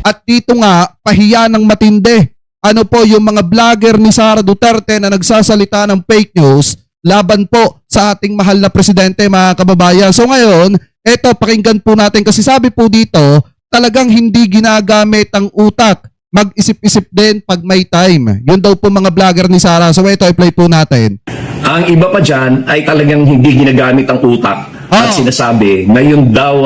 At dito nga, pahiya ng matindi. Ano po yung mga vlogger ni Sara Duterte na nagsasalita ng fake news laban po sa ating mahal na presidente, mga kababayan. So ngayon, eto pakinggan po natin kasi sabi po dito, talagang hindi ginagamit ang utak. Mag-isip-isip din pag may time. Yun daw po mga vlogger ni Sara. So ito, i-play po natin. Ang iba pa dyan ay talagang hindi ginagamit ang utak at sinasabi na yung daw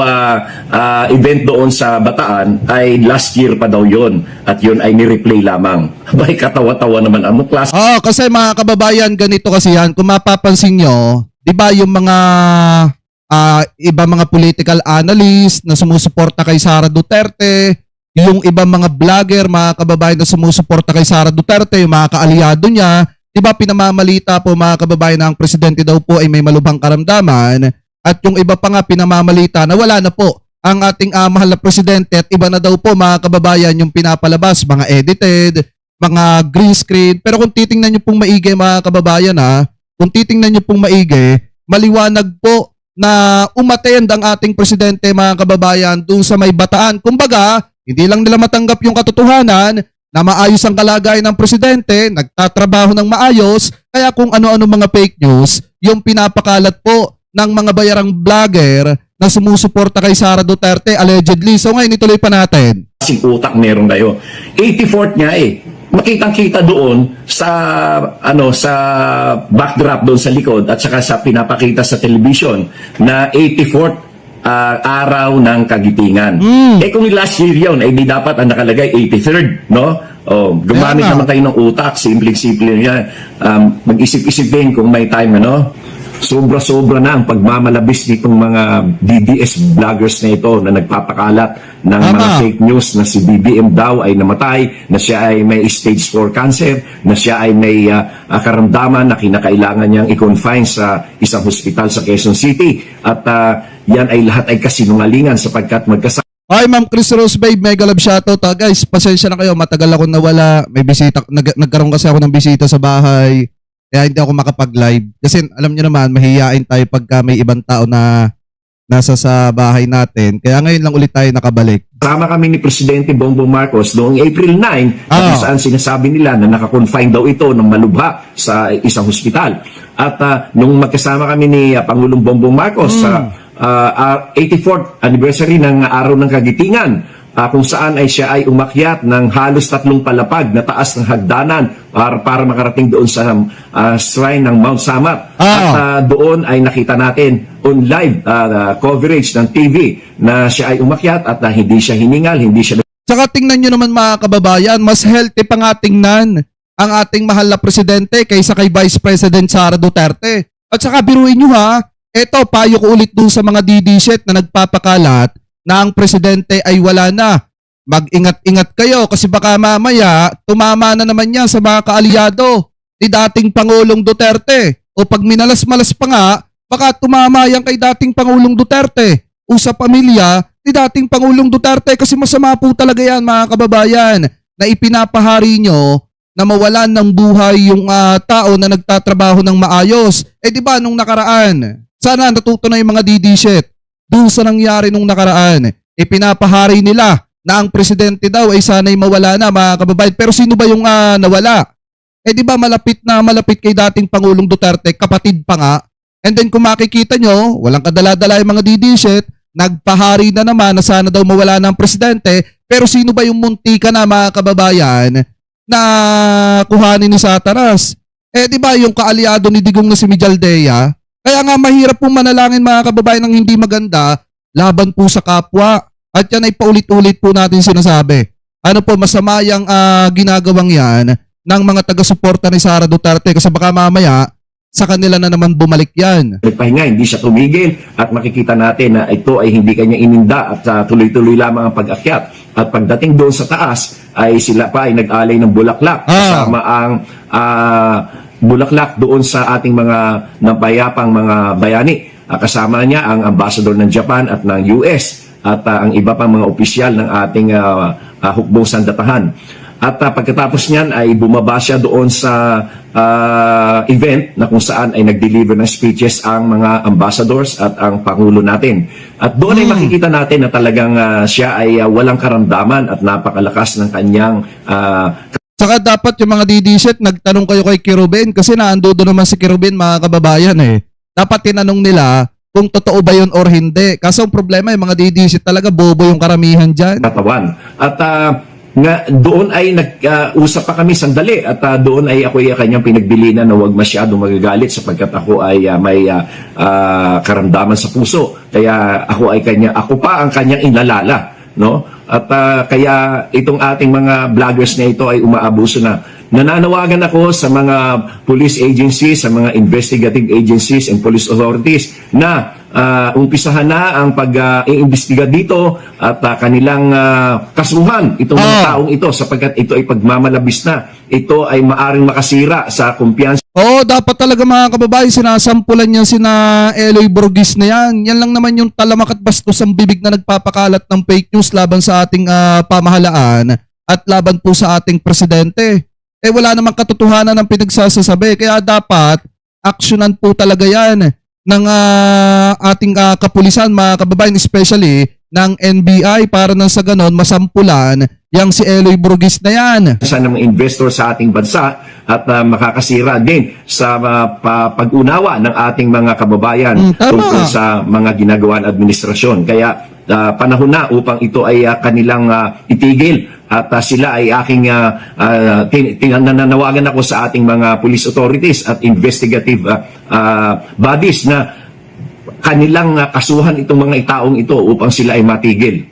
event doon sa Bataan ay last year pa daw yon at yun ay ni-replay lamang. Abay, katawa-tawa naman ang class. Kasi mga kababayan, ganito kasi yan. Kung mapapansin nyo, di ba yung mga iba mga political analyst na sumusuporta kay Sara Duterte, yung iba mga vlogger, mga kababayan na sumusuporta kay Sara Duterte, yung mga kaalyado niya, di ba pinamamalita po mga kababayan na ang presidente daw po ay may malubhang karamdaman at yung iba pa nga pinamamalita na wala na po ang ating mahal na presidente at iba na daw po mga kababayan yung pinapalabas, mga edited, mga green screen. Pero kung titingnan nyo pong maigi mga kababayan kung titingnan nyo pong maigi, maliwanag po na umattend ang ating presidente mga kababayan doon sa may Bataan. Kumbaga, hindi lang nila matanggap yung katotohanan na maayos ang kalagayan ng presidente, nagtatrabaho ng maayos, kaya kung ano-ano mga fake news, yung pinapakalat po ng mga bayarang vlogger na sumusuporta kay Sara Duterte allegedly. So ngayon, ituloy pa natin. Kasing utak meron kayo. 84th nga makitang-kita doon sa sa backdrop doon sa likod at saka sa pinapakita sa television na 84th araw ng kagitingan. Kung last year yun, ay di dapat ang nakalagay 83rd, no? Gumamit naman tayo ng utak, simple-simple yan. Mag-isip-isip din kung may time, sobra-sobra na ang pagmamalabis nitong mga DDS vloggers na ito na nagpapakalat ng mga fake news na si BBM daw ay namatay, na siya ay may stage 4 cancer, na siya ay may karamdaman na kinakailangan niyang i-confine sa isang hospital sa Quezon City. At yan ay lahat ay kasinungalingan sapagkat magkasama. Hi Ma'am Chris Rose Babe, mega love shoutout. Guys, pasensya na kayo, matagal ako nawala. May bisita, nagkaroon kasi ako ng bisita sa bahay. Kaya hindi ako makapag-live. Kasi alam niyo naman, mahihiyain tayo pagka may ibang tao na nasa sa bahay natin. Kaya ngayon lang ulit tayo nakabalik. Kasama kami ni Presidente Bongbong Marcos noong April 9, kung saan sinasabi nila na nakakonfine daw ito ng malubha sa isang hospital. At nung magkasama kami ni Pangulong Bongbong Marcos sa 84th anniversary ng Araw ng Kagitingan, kung saan ay siya ay umakyat ng halos 3 palapag na taas ng hagdanan para makarating doon sa shrine ng Mount Samat. At doon ay nakita natin on live coverage ng TV na siya ay umakyat at hindi siya hiningal, hindi siya... Saka tingnan nyo naman mga kababayan, mas healthy pa nga tingnan ang ating mahal na presidente kaysa kay Vice President Sara Duterte. At saka biruin nyo eto payo ko ulit dun sa mga DD-shit na nagpapakalat na ang presidente ay wala na. Mag-ingat-ingat kayo kasi baka mamaya tumama na naman yan sa mga kaalyado ni dating Pangulong Duterte. O pag minalas-malas pa nga, baka tumama yan kay dating Pangulong Duterte o sa pamilya ni dating Pangulong Duterte kasi masama po talaga yan mga kababayan na ipinapahari nyo na mawalan ng buhay yung tao na nagtatrabaho ng maayos. Di ba nung nakaraan, sana natuto na yung mga DD-shit. Doon sa nangyari nung nakaraan, ipinapahari nila na ang presidente daw ay sana'y mawala na mga kababayan. Pero sino ba yung nawala? Di ba malapit kay dating Pangulong Duterte, kapatid pa nga. And then kung makikita nyo, walang kadala-dala yung mga DD-shit, nagpahari na naman na sana daw mawala na ang presidente. Pero sino ba yung muntika na mga kababayan na kuhanin ni Satanas? Di ba yung kaalyado ni Digong na si Mijaldea? Kaya nga mahirap pong manalangin mga kababayan ng hindi maganda laban po sa kapwa. At yan ay paulit-ulit po natin sinasabi. Ano po, masama yung ginagawang yan ng mga taga-suporta ni Sara Duterte kasi baka mamaya sa kanila na naman bumalik yan. Nagpahinga, hindi siya tumigil at makikita natin na ito ay hindi kanya ininda at tuloy-tuloy lamang ang pag-akyat. At pagdating doon sa taas ay sila pa ay nag-alay ng bulaklak kasama ang bulaklak doon sa ating mga napayapang mga bayani. Kasama niya ang ambassador ng Japan at ng US at ang iba pang mga opisyal ng ating hukbong sandatahan. At pagkatapos niyan ay bumaba siya doon sa event na kung saan ay nag-deliver ng speeches ang mga ambassadors at ang Pangulo natin. At doon ay makikita natin na talagang siya ay walang karamdaman at napakalakas ng kanyang Saka dapat yung mga didisit, nagtanong kayo kay Kirubin kasi naando doon naman si Kirubin, mga kababayan eh. Dapat tinanong nila kung totoo ba yun or hindi. Kaso ang problema yung mga didisit talaga, bobo yung karamihan dyan. katawan. At nga doon ay nag-usap pa kami sandali at doon ay ako ay kanyang pinagbilinan na huwag masyadong magagalit sapagkat ako ay may karamdaman sa puso. Kaya ako pa ang kanyang inalala, no? At kaya itong ating mga vloggers na ito ay umaabuso na. Nananawagan ako sa mga police agencies, sa mga investigative agencies and police authorities na umpisahan na ang pag-iimbestiga dito at kanilang kasuhan itong mga taong ito sapagkat ito ay pagmamalabis na. Ito ay maaring makasira sa kumpiyansa Oo, dapat talaga mga kababayan, sinasampulan niya sina Eloy Burgis na yan. Yan lang naman yung talamak at bastos ang bibig na nagpapakalat ng fake news laban sa ating pamahalaan at laban po sa ating presidente. Eh wala namang katotohanan ng pinagsasasabi. Kaya dapat aksyonan po talaga yan ng ating kapulisan, mga kababayan, especially ng NBI para nang sa ganon masampulan yang si Eloy Burgis na yan. ng mga investor sa ating bansa at makakasira din sa pag-unawa ng ating mga kababayan Tama. tungkol sa mga ginagawang administrasyon. Kaya panahon na upang ito ay kanilang itigil at sila ay aking nananawagan ako sa ating mga police authorities at investigative bodies na kanilang kasuhan itong mga itaong ito upang sila ay matigil.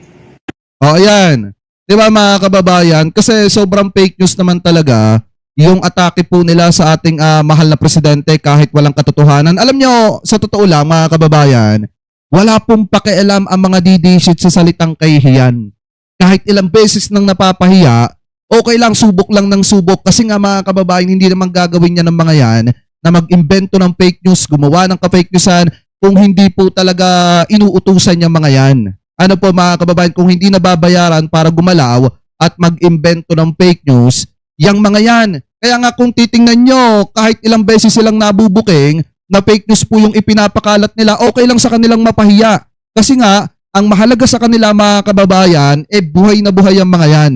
O ayan. Di ba mga kababayan? Kasi sobrang fake news naman talaga yung atake po nila sa ating mahal na presidente kahit walang katotohanan. Alam nyo, sa totoo lang mga kababayan, wala pong pakialam ang mga didisit sa salitang kahihiyan. Kahit ilang beses nang napapahiya, okay lang, subok lang ng subok. Kasi nga mga kababayan, hindi naman gagawin niya ng mga yan na mag-imbento ng fake news, gumawa ng ka-fake newsan kung hindi po talaga inuutusan niya mga yan. Ano po mga kababayan, kung hindi nababayaran para gumalaw at mag-imbento ng fake news, yang mga yan. Kaya nga kung titingnan nyo, kahit ilang beses silang nabubuking, na fake news po yung ipinapakalat nila, okay lang sa kanilang mapahiya. Kasi nga, ang mahalaga sa kanila mga kababayan, buhay na buhay ang mga yan.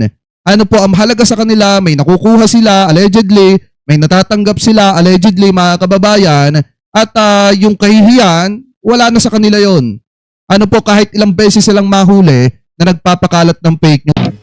Ano po, ang mahalaga sa kanila, may nakukuha sila, allegedly, may natatanggap sila, allegedly, mga kababayan, at yung kahihiyan, wala na sa kanila yon. Ano po, kahit ilang beses silang mahuli na nagpapakalat ng fake news.